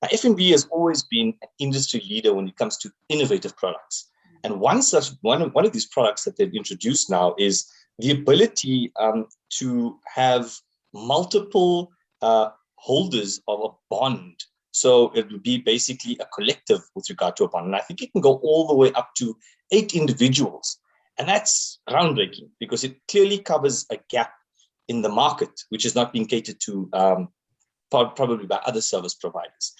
Now, FNB has always been an industry leader when it comes to innovative products. And one of these products that they've introduced now is the ability to have multiple holders of a bond. So it would be basically a collective with regard to a bond. And I think it can go all the way up to 8 individuals. And that's groundbreaking because it clearly covers a gap in the market, which is not being catered to probably by other service providers.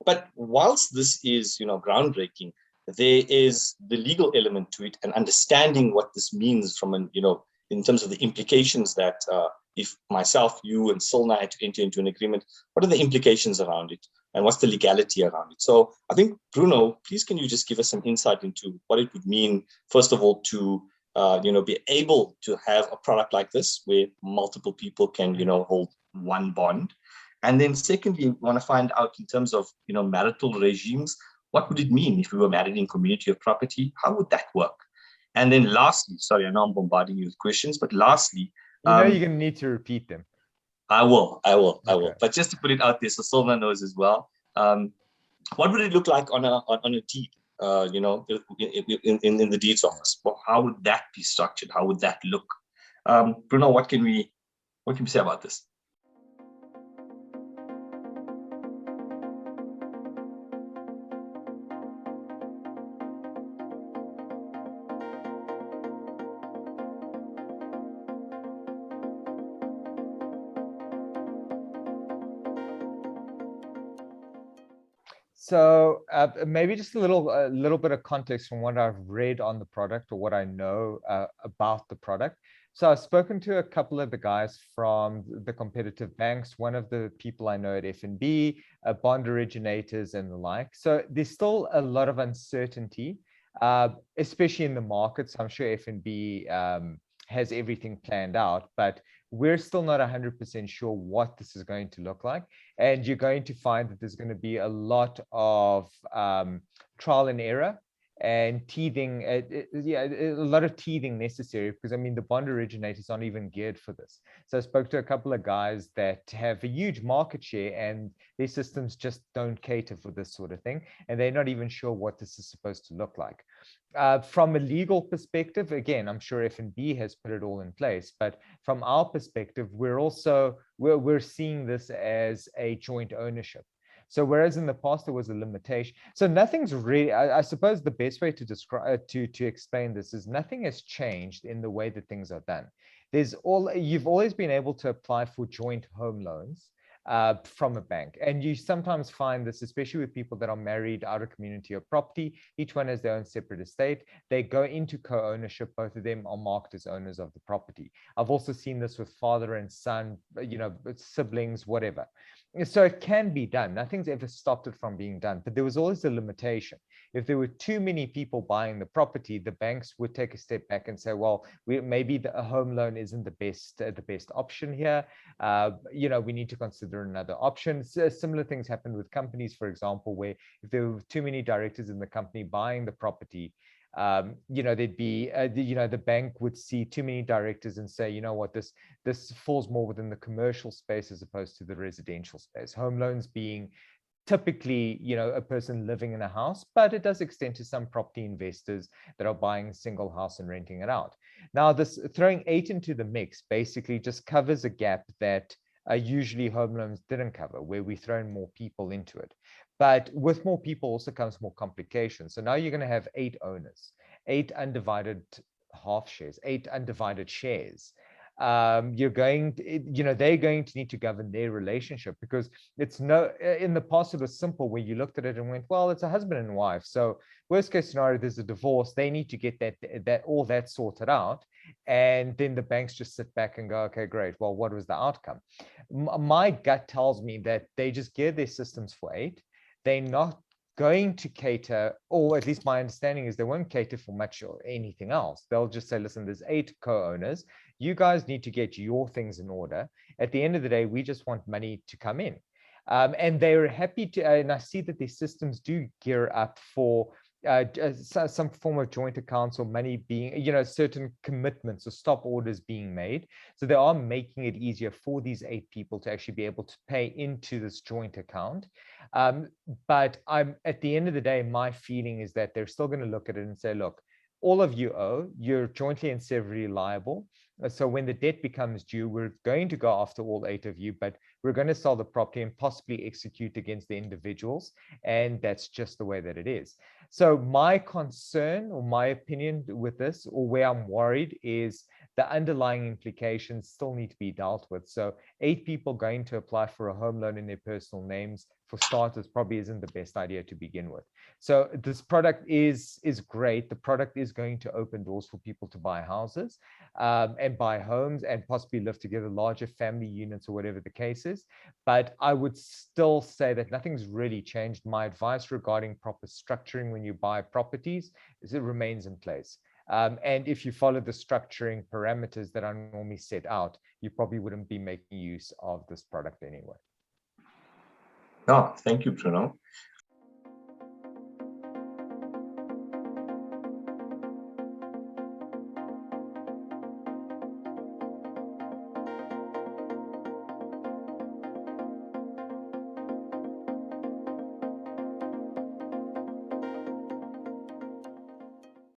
But whilst this is, groundbreaking, there is the legal element to it and understanding what this means from an, in terms of the implications that if myself, you, and Cilna had to enter into an agreement, what are the implications around it? And what's the legality around it? So I think, Bruno, please can you just give us some insight into what it would mean, first of all, to be able to have a product like this where multiple people can, hold one bond. And then secondly, we want to find out in terms of, marital regimes, what would it mean if we were married in community of property? How would that work? And then lastly, sorry, I know I'm bombarding you with questions, but lastly, you're going to need to repeat them. I will. But just to put it out there, so Cilna knows as well. What would it look like on a deed? In the deeds office? Well, how would that be structured? How would that look? Bruno, what can we say about this? So maybe just a little bit of context from what I've read on the product or what I know about the product. So I've spoken to a couple of the guys from the competitive banks, one of the people I know at FNB, bond originators and the like. So there's still a lot of uncertainty, especially in the markets. I'm sure FNB has everything planned out, but we're still not 100% sure what this is going to look like. And you're going to find that there's going to be a lot of trial and error and teething, a lot of teething necessary, because I mean, the bond originators aren't even geared for this. So I spoke to a couple of guys that have a huge market share and their systems just don't cater for this sort of thing. And they're not even sure what this is supposed to look like. From a legal perspective, again, I'm sure FNB has put it all in place, but from our perspective, we're seeing this as a joint ownership. So whereas in the past there was a limitation, so nothing's really, I suppose the best way to describe to explain this is nothing has changed in the way that things are done. You've always been able to apply for joint home loans from a bank. And you sometimes find this, especially with people that are married out of community of property, each one has their own separate estate. They go into co-ownership, both of them are marked as owners of the property. I've also seen this with father and son, siblings, whatever. So it can be done. Nothing's ever stopped it from being done, but there was always a limitation. If there were too many people buying the property, the banks would take a step back and say, well, maybe a home loan isn't the best option here. We need to consider another option. So similar things happen with companies, for example, where if there were too many directors in the company buying the property, there'd be, the bank would see too many directors and say, you know what, this falls more within the commercial space as opposed to the residential space. Home loans being typically, a person living in a house, but it does extend to some property investors that are buying a single house and renting it out. Now, this throwing 8 into the mix basically just covers a gap that usually home loans didn't cover, where we thrown more people into it. But with more people also comes more complications. So now you're going to have 8 owners, 8 undivided half shares, 8 undivided shares. They're going to need to govern their relationship, because in the past it was simple where you looked at it and went, well, it's a husband and wife. So worst case scenario, there's a divorce. They need to get all that sorted out. And then the banks just sit back and go, okay, great. Well, what was the outcome? My gut tells me that they just gear their systems for 8. They're not going to cater, or at least my understanding is they won't cater for much or anything else. They'll just say, listen, there's 8 co-owners. You guys need to get your things in order. At the end of the day, we just want money to come in. And they're happy to, and I see that these systems do gear up for some form of joint accounts or money being, certain commitments or stop orders being made. So they are making it easier for these 8 people to actually be able to pay into this joint account. But at the end of the day, my feeling is that they're still going to look at it and say, look, all of you owe, you're jointly and severally liable. So when the debt becomes due, we're going to go after all 8 of you, but we're going to sell the property and possibly execute against the individuals. And that's just the way that it is. So my concern or my opinion with this, or where I'm worried, is the underlying implications still need to be dealt with. So 8 people going to apply for a home loan in their personal names, for starters, probably isn't the best idea to begin with. So this product is great. The product is going to open doors for people to buy houses and buy homes and possibly live together, larger family units or whatever the case is. But I would still say that nothing's really changed. My advice regarding proper structuring when you buy properties is it remains in place. And if you follow the structuring parameters that are normally set out, you probably wouldn't be making use of this product anyway. Oh, thank you, Bruno.